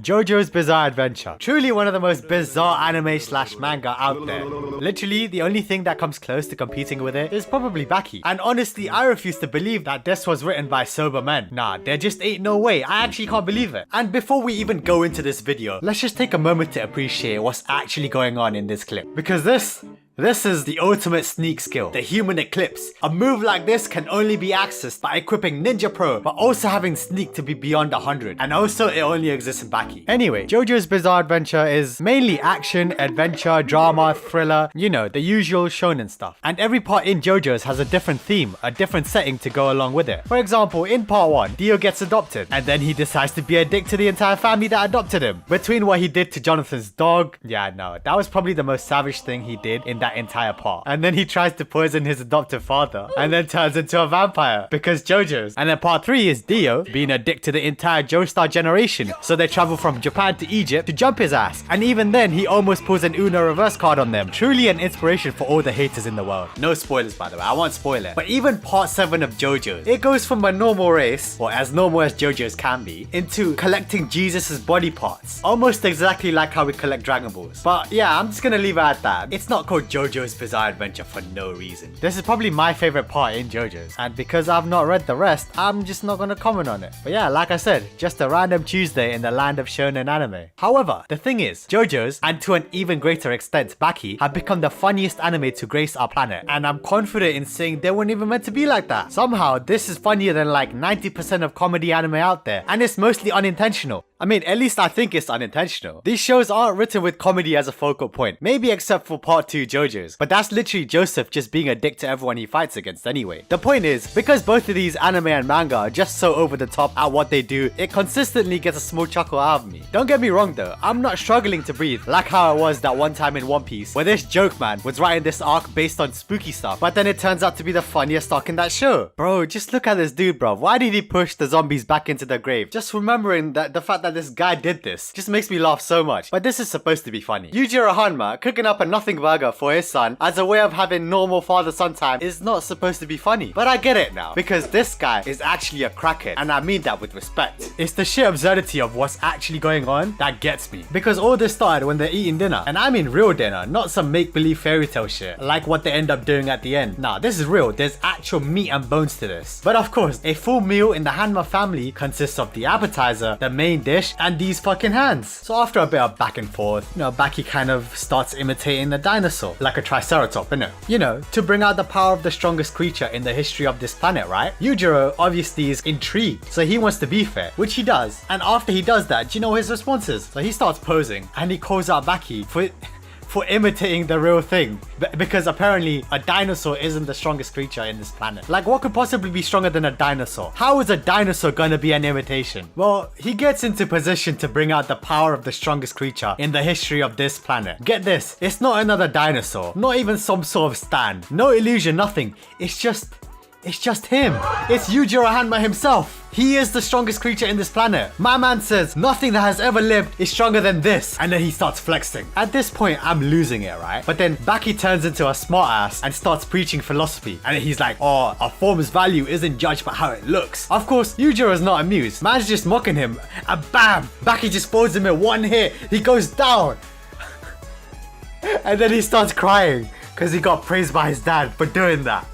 JoJo's Bizarre Adventure. Truly one of the most bizarre anime slash manga out there. Literally, the only thing that comes close to competing with it is probably Baki. And honestly, I refuse to believe that this was written by sober men. Nah, there just ain't no way. I actually can't believe it. And before we even go into this video, let's just take a moment to appreciate what's actually going on in this clip. Because this is the ultimate sneak skill, the human eclipse. A move like this can only be accessed by equipping Ninja Pro, but also having sneak to be beyond 100. And also it only exists in Baki. Anyway, JoJo's Bizarre Adventure is mainly action, adventure, drama, thriller, you know, the usual shonen stuff. And every part in JoJo's has a different theme, a different setting to go along with it. For example, in part 1, Dio gets adopted, and then he decides to be a dick to the entire family that adopted him. Between what he did to Jonathan's dog, yeah, no, that was probably the most savage thing he did in that entire part. And then he tries to poison his adoptive father and then turns into a vampire because JoJo's. And then part 3 is Dio being a dick to the entire Joestar generation, so they travel from Japan to Egypt to jump his ass, and even then he almost pulls an Uno reverse card on them. Truly an inspiration for all the haters in the world. No spoilers, by the way, I won't spoil it. But even part 7 of JoJo's, it goes from a normal race, or as normal as JoJo's can be, into collecting Jesus's body parts, almost exactly like how we collect Dragon Balls. But yeah, I'm just gonna leave it at that. It's not called JoJo's Bizarre Adventure for no reason. This is probably my favorite part in JoJo's, and because I've not read the rest, I'm just not gonna comment on it. But yeah, like I said, just a random Tuesday in the land of shonen anime. However, the thing is, JoJo's, and to an even greater extent Baki, have become the funniest anime to grace our planet, and I'm confident in saying they weren't even meant to be like that. Somehow, this is funnier than like 90% of comedy anime out there, and it's mostly unintentional. I mean, at least I think it's unintentional. These shows aren't written with comedy as a focal point, maybe except for part 2 JoJo's, but that's literally Joseph just being a dick to everyone he fights against anyway. The point is, because both of these anime and manga are just so over the top at what they do, it consistently gets a small chuckle out of me. Don't get me wrong though, I'm not struggling to breathe like how it was that one time in One Piece where this joke man was writing this arc based on spooky stuff, but then it turns out to be the funniest arc in that show. Bro, just look at this dude, bro. Why did he push the zombies back into the grave? Just remembering that the fact that this guy did this just makes me laugh so much. But this is supposed to be funny. Yujiro Hanma cooking up a nothing burger for his son as a way of having normal father-son time is not supposed to be funny. But I get it now, because this guy is actually a crackhead, and I mean that with respect. It's the sheer absurdity of what's actually going on that gets me. Because all this started when they're eating dinner, and I mean real dinner, not some make-believe fairy tale shit, like what they end up doing at the end. Nah, this is real. There's actual meat and bones to this. But of course, a full meal in the Hanma family consists of the appetizer, the main dish, and these fucking hands. So after a bit of back and forth, you know, Baki kind of starts imitating a dinosaur, like a triceratops, you know, to bring out the power of the strongest creature in the history of this planet, right? Yujiro obviously is intrigued, so he wants to be fair, which he does. And after he does that, do you know his response is? So he starts posing, and he calls out Baki for imitating the real thing, because apparently a dinosaur isn't the strongest creature in this planet. Like, what could possibly be stronger than a dinosaur? How is a dinosaur gonna be an imitation? Well, he gets into position to bring out the power of the strongest creature in the history of this planet. Get this, it's not another dinosaur, not even some sort of stand, no illusion, nothing. It's just him. It's Yujiro Hanma himself. He is the strongest creature in this planet. My man says nothing that has ever lived is stronger than this, and then he starts flexing. At this point, I'm losing it, right? But then Baki turns into a smart ass and starts preaching philosophy, and he's like, oh, a form's value isn't judged by how it looks. Of course, Yujiro is not amused. Man's just mocking him, and bam, Baki just folds him in one hit. He goes down. And then he starts crying because he got praised by his dad for doing that.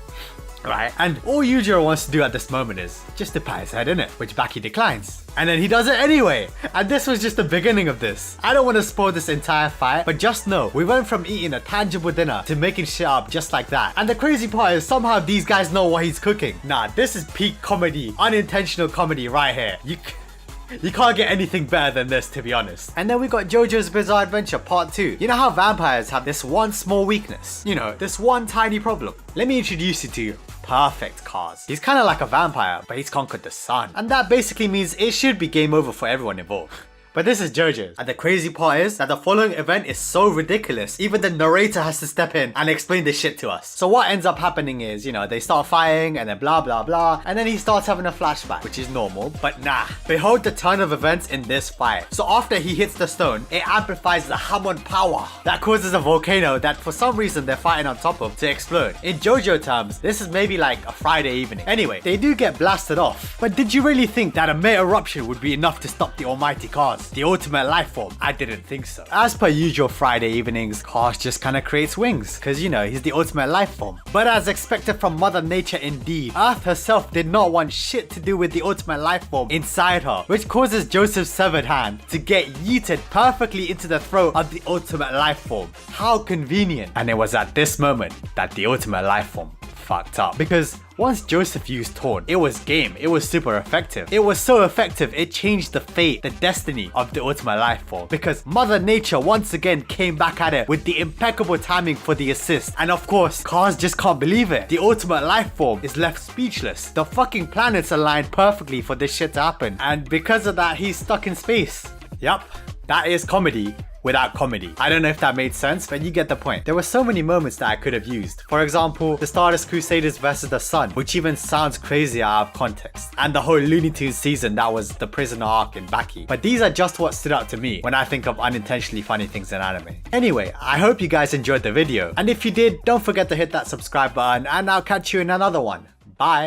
Right? And all Yujiro wants to do at this moment is just to pat his head in it, which Baki declines. And then he does it anyway. And this was just the beginning of this. I don't want to spoil this entire fight, but just know, we went from eating a tangible dinner to making shit up just like that. And the crazy part is somehow these guys know what he's cooking. Nah, this is peak comedy, unintentional comedy right here. You can't get anything better than this, to be honest. And then we got JoJo's Bizarre Adventure Part 2. You know how vampires have this one small weakness? You know, this one tiny problem. Let me introduce you to Perfect Cars. He's kind of like a vampire, but he's conquered the sun. And that basically means it should be game over for everyone involved. But this is JoJo's. And the crazy part is that the following event is so ridiculous, even the narrator has to step in and explain this shit to us. So what ends up happening is, you know, they start fighting and then blah blah blah, and then he starts having a flashback, which is normal, but nah. Behold the turn of events in this fight. So after he hits the stone, it amplifies the Hamon power that causes a volcano that for some reason they're fighting on top of to explode. In JoJo terms, this is maybe like a Friday evening. Anyway, they do get blasted off. But did you really think that a mere eruption would be enough to stop the almighty cars? was the ultimate life form. I didn't think so. As per usual Friday evenings, Cars just kinda creates wings, cause you know, he's the ultimate life form. But as expected from Mother Nature indeed, Earth herself did not want shit to do with the ultimate life form inside her, which causes Joseph's severed hand to get yeeted perfectly into the throat of the ultimate life form. How convenient. And it was at this moment that the ultimate life form fucked up, because once Joseph used Taunt, it was game. It was super effective. It was so effective, it changed the fate, the destiny of the ultimate life form, because Mother Nature once again came back at it with the impeccable timing for the assist. And of course, Cars just can't believe it. The ultimate life form is left speechless. The fucking planets aligned perfectly for this shit to happen, and because of that, he's stuck in space. Yup, that is comedy without comedy. I don't know if that made sense, but you get the point. There were so many moments that I could have used. For example, the Stardust Crusaders versus the Sun, which even sounds crazy out of context. And the whole Looney Tunes season that was the prisoner arc in Baki. But these are just what stood out to me when I think of unintentionally funny things in anime. Anyway, I hope you guys enjoyed the video. And if you did, don't forget to hit that subscribe button, and I'll catch you in another one. Bye.